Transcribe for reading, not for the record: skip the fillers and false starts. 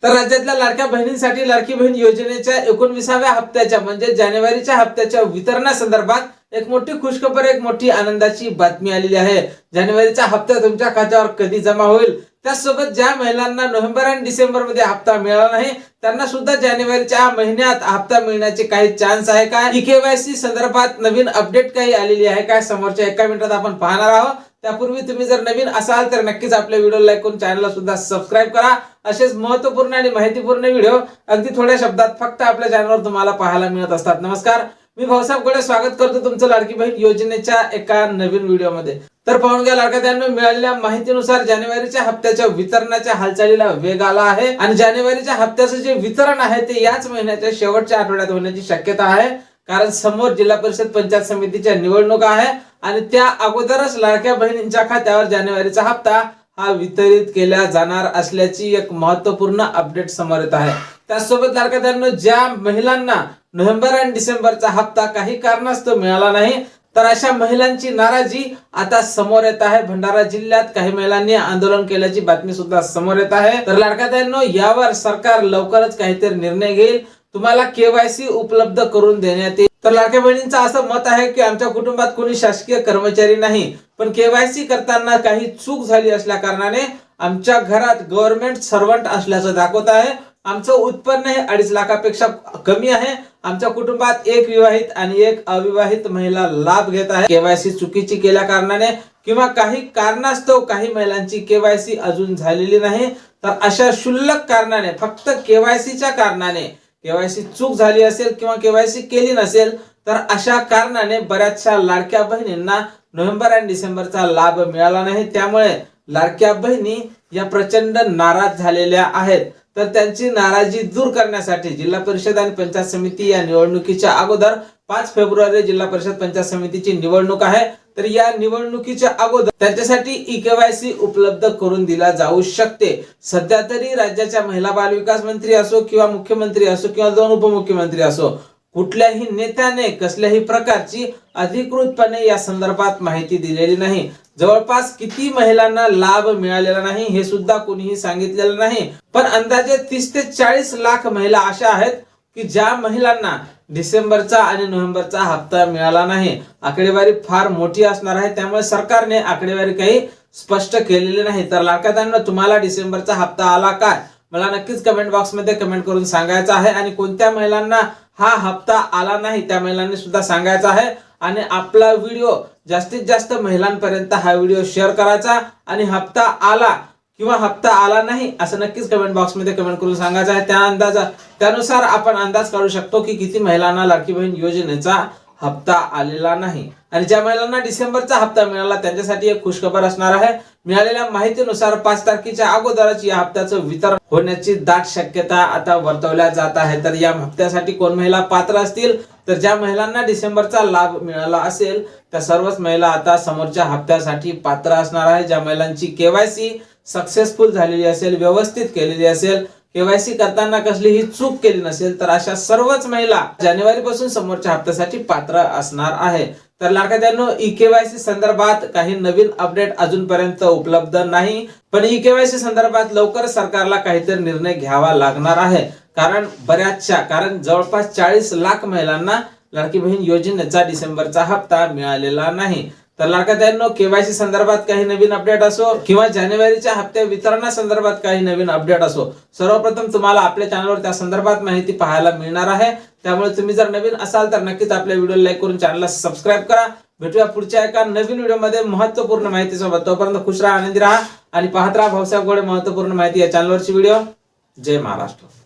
तर राज्यातल्या लाडक्या बहिणींसाठी लाडकी बहीण योजनेच्या 19व्या हप्त्याच्या म्हणजे जानेवारीच्या हप्त्याच्या वितरणासंदर्भात एक मोठी खुशखबर, एक मोठी आनंदाची बातमी आलेली आहे। जानेवारीचा हप्ता तुमच्या खात्यावर कधी जमा होईल, त्यासोबत ज्या महिलांना नोव्हेंबर आणि डिसेंबर मध्ये हप्ता मिळाला नाही त्यांना सुद्धा जानेवारीच्या महिन्यात हप्ता मिळण्याचे काही चान्स आहे का, केवायसी संदर्भात नवीन अपडेट काही आलेली आहे का, समोरच्या एका मिनिटात आपण पाहणार आहोत। त्यापूर्वी तुम्ही जर नवीन असाल तर नक्कीच आपल्या व्हिडिओ लाईक करून चॅनलला सुद्धा सबस्क्राइब करा। असेच महत्त्वपूर्ण आणि माहितीपूर्ण व्हिडिओ अगदी थोड्या शब्दात फक्त आपल्या चॅनलवर तुम्हाला पाहायला मिळत असतात। नमस्कार, मी भाऊसाहेब गोळे स्वागत करतो तुमचं लाडकी बहीण योजनेच्या एका नवीन व्हिडिओमध्ये। तर पाहून घ्या लाडक्यांनो, मिळालेल्या माहितीनुसार जानेवारीच्या हप्त्याच्या वितरणाच्या हालचालीला वेग आला आहे आणि जानेवारीच्या हप्त्याचं जे वितरण आहे ते याच महिन्याच्या शेवटच्या आठवड्यात होण्याची शक्यता आहे, कारण समोर जिल्हा परिषद पंचायत समितीच्या निवडणुका आहे आणि त्या अगोदरच लाडक्या बहिणींच्या खात्यावर जानेवारीचा हप्ता हा वितरित केला जाणार असल्याची एक महत्त्वपूर्ण अपडेट समोर येत आहे। त्यासोबत लाडक्यांनो, ज्या महिलांना नोव्हेंबर आणि डिसेंबरचा हप्ता काही कारणास्तव मिळाला नाही तर अशा महिलांची नाराजी आता समोर येत आहे। भंडारा जिल्ह्यात काही महिलांनी आंदोलन केल्याची बातमी सुद्धा समोर येत आहे। तर लाडक्यांनो, यावर सरकार लवकरच काहीतरी निर्णय घेईल, तुम्हाला केवायसी उपलब्ध करून देण्यात येईल। तर लाडक्या बहिणींचं असं मत आहे की आमच्या कुटुंबात कोणी शासकीय कर्मचारी नाही, पण केवायसी करताना काही चूक झाली असल्या कारणाने आमच्या घरात गव्हर्नमेंट सर्वंट असल्याचं दाखवत आहे, आमचं उत्पन्न हे 2.5 लाखापेक्षा कमी आहे, आमच्या कुटुंबात एक विवाहित आणि एक अविवाहित महिला लाभ घेत आहे। केवायसी चुकीची केल्या कारणाने किंवा काही कारणास्तव काही महिलांची केवायसी अजून झालेली नाही, तर अशा क्षुल्लक कारणाने, फक्त केवायसीच्या कारणाने केवायसी चूक झाली असेल किंवा केवायसी केली नसेल तर अशा कारणाने बऱ्याचशा लाडक्या बहिणींना नोव्हेंबर आणि डिसेंबरचा लाभ मिळाला नाही। त्यामुळे लाडक्या बहिणी या प्रचंड नाराज झालेल्या आहेत। तर त्यांची नाराजी दूर करण्यासाठी जिल्हा परिषद आणि पंचायत समिती या निवडणुकीच्या अगोदर 5 फेब्रुवारी जिल्हा परिषद पंचायत समितीची निवडणूक आहे, तर या निवडणुकीच्या अगोदर त्यांच्यासाठी केवायसी उपलब्ध करून दिला जाऊ शकते। सध्या तरी राज्याच्या महिला बाल विकास मंत्री असो किंवा मुख्यमंत्री असो किंवा 2 उपमुख्यमंत्री असो, कुठल्याही नेत्याने कसल्याही प्रकारची अधिकृतपणे या संदर्भात माहिती दिलेली नाही। जवळपास किती महिलांना लाभ मिळालेला नाही हे सुद्धा कोणीही सांगितलेलं नाही, पण अंदाजे 30 ते 40 लाख महिला अशा आहेत की ज्या महिलांना डिसेंबरचा आणि नोव्हेंबरचा हप्ता मिळाला नाही। आकडेवारी फार मोठी असणार आहे, त्यामुळे सरकारने आकडेवारी काही स्पष्ट केलेली नाही। तर लाडक्यांनो, तुम्हाला डिसेंबरचा हप्ता आला का, मला नक्कीच कमेंट बॉक्स मध्ये कमेंट करून सांगायचं आहे आणि कोणत्या महिलांना हा हप्ता आला नाही त्या महिलांनी सुद्धा सांगायचं आहे आणि आपला व्हिडिओ जास्तीत जास्त महिलांपर्यंत हा व्हिडिओ शेअर करायचा आणि हप्ता आला किंवा हप्ता आला नाही असं नक्कीच कमेंट बॉक्स मध्ये कमेंट करून सांगायचं आहे। त्यानुसार आपण अंदाज काढू शकतो की किती महिलांना लाडकी बहीण योजनेचा हप्ता आलेला नाही। आणि ज्या महिलांना डिसेंबरचा हप्ता मिळाला त्यांच्यासाठी एक खुशखबर असणार आहे। मिळालेल्या माहितीनुसार 5 तारखेच्या अगोदरच या हप्त्याचं वितरण होण्याची दाट शक्यता आता वर्तवल्या जात आहे। तर या हप्त्यासाठी कोण महिला पात्र असतील, तर ज्या महिलांना डिसेंबरचा लाभ मिळाला असेल त्या सर्वच महिला आता समोरच्या हप्त्यासाठी पात्र असणार आहे। ज्या महिलांची केवायसी सक्सेसफुल झालेली असेल, व्यवस्थित केलेली असेल, केवायसी करताना कसलीही चूक केली नसेल, तर अशा सर्वच महिला जानेवारी पासून समोरच्या हप्त्यासाठी पात्र असणार आहे। तर लाडक्यांनो, केवायसी संदर्भात काही नवीन अपडेट अजूनपर्यंत उपलब्ध नाही, पण केवायसी संदर्भात लवकर सरकारला काहीतरी निर्णय घ्यावा लागणार आहे, कारण जवळपास 40 लाख महिलांना लाडकी बहीण योजनेचा डिसेंबरचा हप्ता मिळालेला नाही। तर लाडक्यांनो, केवायसी संदर्भात काही नवीन अपडेट असो किंवा जानेवारीच्या हप्त्या वितरणासंदर्भात काही नवीन अपडेट असो, सर्वप्रथम तुम्हाला आपल्या चॅनलवर त्या संदर्भात माहिती पाहायला मिळणार आहे। त्यामुळे तुम्ही जर नवीन असाल तर नक्कीच आपल्या व्हिडिओ लाईक करून चॅनलला सबस्क्राइब करा। भेटूया पुढच्या एका नवीन व्हिडिओमध्ये महत्त्वपूर्ण माहितीसोबत। तोपर्यंत खुश राहा, आनंदी राहा आणि पाहत राहा भाऊसाहेब गोळे महत्त्वपूर्ण माहिती या चॅनलवरची व्हिडिओ। जय महाराष्ट्र।